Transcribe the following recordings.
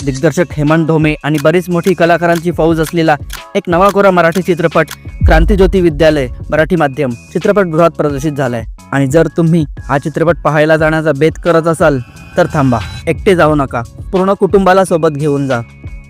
दिग्दर्शक हेमंत ढोमे आणि बरीच मोठी कलाकारांची फौज असलेला एक नवाकोरा मराठी चित्रपट क्रांतिज्योती विद्यालय मराठी माध्यम चित्रपटगृहात प्रदर्शित झालाय। आणि जर तुम्ही हा चित्रपट पाहायला जाण्याचा बेत करत असाल तर थांबा, एकटे जाऊ नका, पूर्ण कुटुंबाला सोबत घेऊन जा।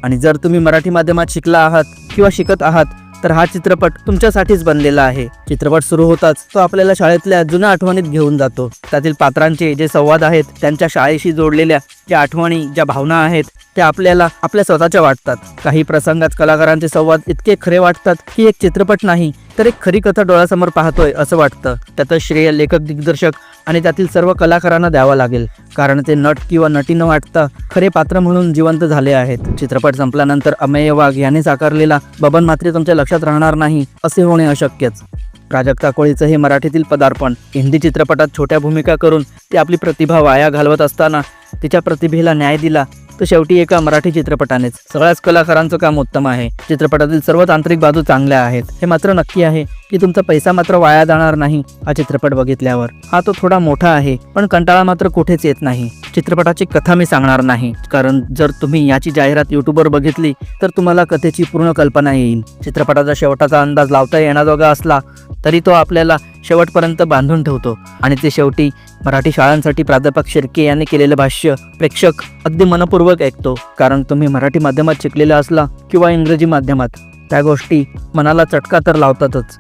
आणि जर तुम्ही मराठी माध्यमात शिकला आहात किंवा शिकत आहात तर हा चित्रपट तुमच्यासाठीच बनलेला आहे। चित्रपट सुरू होताच तो आपल्याला शाळेतल्या जुन्या आठवणीत घेऊन जातो। त्यातील पात्रांचे जे संवाद आहेत, त्यांच्या शाळेशी जोडलेल्या ज्या आठवणी, ज्या भावना आहेत, त्या आपल्याला आपल्या स्वतःच्या वाटतात। काही प्रसंगात कलाकारांचे संवाद इतके खरे वाटतात की एक चित्रपट नाही तर एक खरी कथा डोळ्यासमोर पाहतोय असं वाटतं। त्याचं श्रेय लेखक, दिग्दर्शक आणि त्यातील सर्व कलाकारांना द्यावं लागेल, कारण ते नट किंवा नटी न वाटता खरे पात्र म्हणून जिवंत झाले आहेत। चित्रपट संपल्यानंतर अमेय वाघ यांनी साकारलेला बबन मात्र तुमच्या लक्षात राहणार नाही असे होणे अशक्यच। प्राजक्ता कोळीचं हे मराठीतील पदार्पण, हिंदी चित्रपटात छोट्या भूमिका करून ती आपली प्रतिभा वाया घालवत असताना तिच्या प्रतिभेला न्याय दिला तर शेवटी एका मराठी चित्रपटानेच। सगळ्याच कलाकारांचं काम उत्तम आहे, चित्रपटातील सर्व तांत्रिक बाजू चांगल्या आहेत। हे मात्र नक्की आहे की तुमचा पैसा मात्र वाया जाणार नाही हा चित्रपट बघितल्यावर। हा तो थोडा मोठा आहे पण कंटाळा मात्र कुठेच येत नाही। चित्रपटाची कथा मी सांगणार नाही, कारण जर तुम्ही याची जाहिरात यूट्यूबवर बघितली तर तुम्हाला कथेची पूर्ण कल्पना येईल। चित्रपटाचा शेवटाचा अंदाज लावता येण्याजोगा असला तरी तो आपल्याला शेवटपर्यंत बांधून ठेवतो। आणि ते शेवटी मराठी शाळांसाठी प्राध्यापक शिर्के यांनी केलेलं भाष्य प्रेक्षक अगदी मनपूर्वक ऐकतो, कारण तुम्ही मराठी माध्यमात शिकलेला असला किंवा इंग्रजी माध्यमात, त्या गोष्टी मनाला चटका तर लावतातच।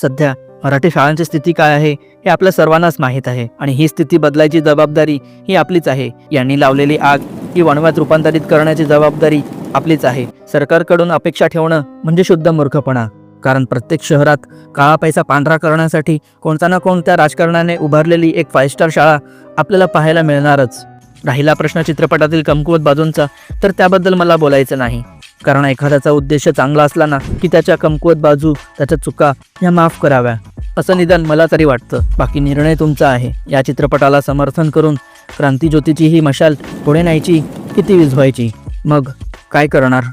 सध्या मराठी शाळांची स्थिती काय आहे हे आपल्या सर्वांनाच माहीत आहे आणि ही स्थिती बदलायची जबाबदारी ही आपलीच आहे। यांनी लावलेली आग ही वणव्यात रूपांतरित करण्याची जबाबदारी आपलीच आहे। सरकारकडून अपेक्षा ठेवणं म्हणजे शुद्ध मूर्खपणा, कारण प्रत्येक शहरात काळा पैसा पांढरा करण्यासाठी कोणत्या ना कोणत्या राजकारणाने उभारलेली एक 5 स्टार शाळा आपल्याला पाहायला मिळणारच। राहिला प्रश्न चित्रपटातील कमकुवत बाजूंचा, तर त्याबद्दल मला बोलायचं नाही, कारण एखाद्याचा उद्देश चांगला असला ना की त्याच्या कमकुवत बाजू, त्याच्या चुका ह्या माफ कराव्या असं निदान मला तरी वाटतं। बाकी निर्णय तुमचा आहे। या चित्रपटाला समर्थन करून क्रांतिज्योतीची ही मशाल पुढे न्यायची की ती विझवायची, मग काय करणार?